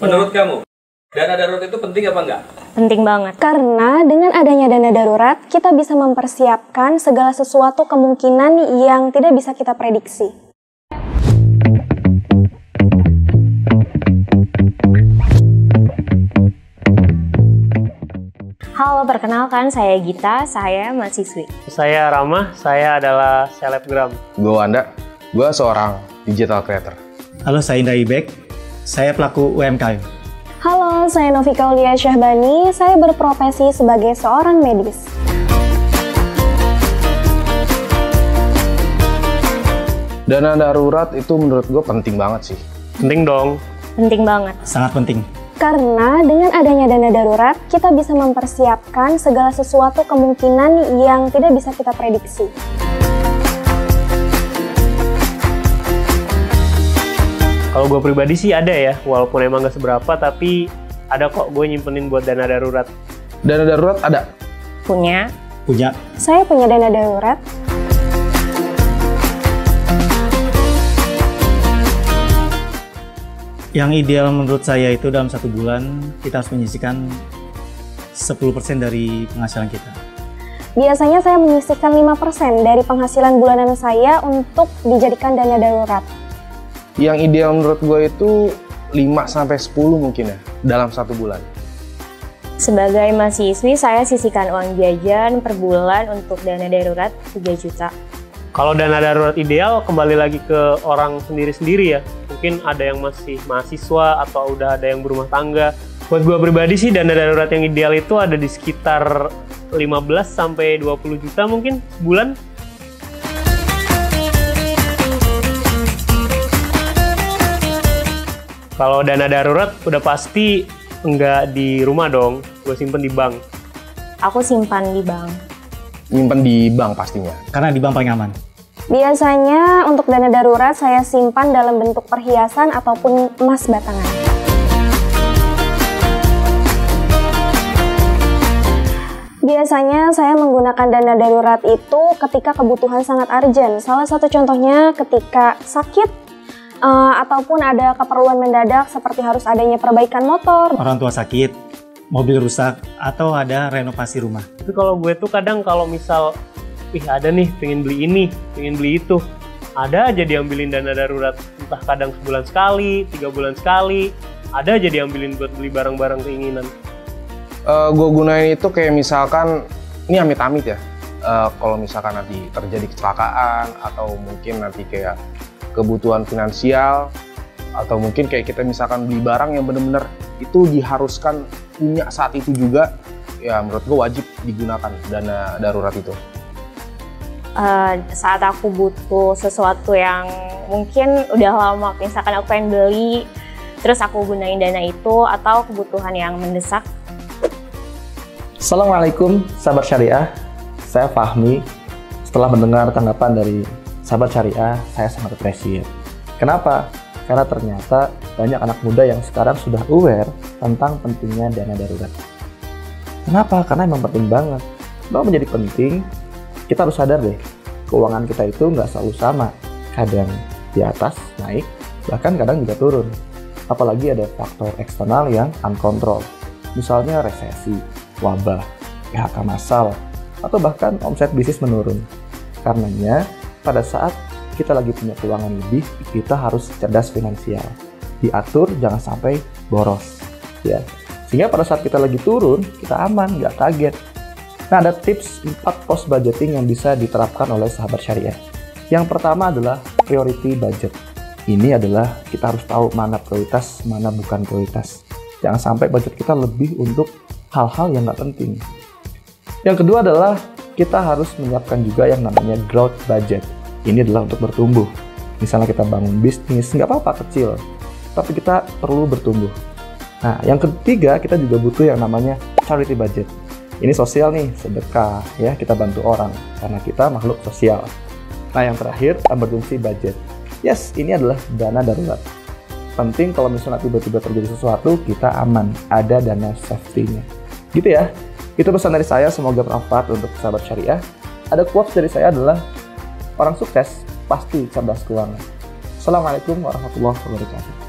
Menurut kamu, dana darurat itu penting apa enggak? Penting banget. Karena dengan adanya dana darurat, kita bisa mempersiapkan segala sesuatu kemungkinan yang tidak bisa kita prediksi. Halo, perkenalkan saya Gita, saya mahasiswi. Saya Rama, saya adalah selebgram. Gue Wanda, gue seorang digital creator. Halo, saya Indra Ibek, saya pelaku UMKM. Halo, saya Novika Aulia Syahbani, saya berprofesi sebagai seorang medis. Dana darurat itu menurut gue penting banget sih. Penting dong. Penting banget. Sangat penting. Karena dengan adanya dana darurat, kita bisa mempersiapkan segala sesuatu kemungkinan yang tidak bisa kita prediksi. Kalau gue pribadi sih ada ya, walaupun emang gak seberapa, tapi ada kok gue nyimpenin buat dana darurat. Dana darurat ada? Punya. Saya punya dana darurat. Yang ideal menurut saya itu dalam 1 bulan kita harus menyisihkan 10% dari penghasilan kita. Biasanya saya menyisihkan 5% dari penghasilan bulanan saya untuk dijadikan dana darurat. Yang ideal menurut gue itu 5-10 mungkin ya, dalam 1 bulan. Sebagai mahasiswi, saya sisihkan uang jajan per bulan untuk dana darurat 3 juta. Kalau dana darurat ideal kembali lagi ke orang sendiri-sendiri ya. Mungkin ada yang masih mahasiswa atau udah ada yang berumah tangga. Buat gue pribadi sih dana darurat yang ideal itu ada di sekitar 15-20 juta mungkin sebulan. Kalau dana darurat udah pasti nggak di rumah dong, gue simpen di bank. Aku simpan di bank. Nyimpen di bank pastinya. Karena di bank paling aman. Biasanya untuk dana darurat saya simpan dalam bentuk perhiasan ataupun emas batangan. Biasanya saya menggunakan dana darurat itu ketika kebutuhan sangat urgent. Salah satu contohnya ketika sakit ataupun ada keperluan mendadak seperti harus adanya perbaikan motor. Orang tua sakit, mobil rusak, atau ada renovasi rumah. Tapi kalau gue tuh kadang kalau misal ada nih pengen beli ini, pengen beli itu, ada aja diambilin dana darurat, entah kadang sebulan sekali, 3 bulan sekali, ada aja diambilin buat beli barang-barang keinginan. Gue gunain itu kayak misalkan, ini amit-amit ya, kalau misalkan nanti terjadi kecelakaan atau mungkin nanti kayak kebutuhan finansial, atau mungkin kayak kita misalkan beli barang yang bener-bener itu diharuskan punya saat itu juga, ya menurut gue wajib digunakan dana darurat itu. Saat aku butuh sesuatu yang mungkin udah lama, misalkan aku pengen beli, terus aku gunain dana itu, atau kebutuhan yang mendesak. Assalamualaikum Sahabat Syariah, saya Fahmi. Setelah mendengar tanggapan dari Sahabat Syariah, saya sangat appreciate. Kenapa? Karena ternyata banyak anak muda yang sekarang sudah aware tentang pentingnya dana darurat. Kenapa? Karena emang penting banget. Bahwa menjadi penting, kita harus sadar deh, keuangan kita itu nggak selalu sama. Kadang di atas, naik, bahkan kadang juga turun. Apalagi ada faktor eksternal yang uncontrol. Misalnya resesi, wabah, PHK massal, atau bahkan omset bisnis menurun. Karenanya, pada saat kita lagi punya keuangan lebih, kita harus cerdas finansial. Diatur, jangan sampai boros. Ya. Sehingga pada saat kita lagi turun, kita aman, nggak kaget. Nah, ada tips 4 cost budgeting yang bisa diterapkan oleh sahabat syariah. Yang pertama adalah priority budget. Ini adalah kita harus tahu mana prioritas, mana bukan prioritas. Jangan sampai budget kita lebih untuk hal-hal yang nggak penting. Yang kedua adalah kita harus menyiapkan juga yang namanya growth budget. Ini adalah untuk bertumbuh. Misalnya kita bangun bisnis, nggak apa-apa kecil, tapi kita perlu bertumbuh. Nah, yang ketiga kita juga butuh yang namanya charity budget. Ini sosial nih, sedekah ya, kita bantu orang karena kita makhluk sosial. Nah, yang terakhir emergency budget. Yes, ini adalah dana darurat. Penting kalau misalnya tiba-tiba terjadi sesuatu, kita aman, ada dana safety-nya. Gitu ya. Itu pesan dari saya, semoga bermanfaat untuk sahabat syariah. Ada quotes dari saya adalah, orang sukses pasti cerdas keuangan. Assalamualaikum warahmatullahi wabarakatuh.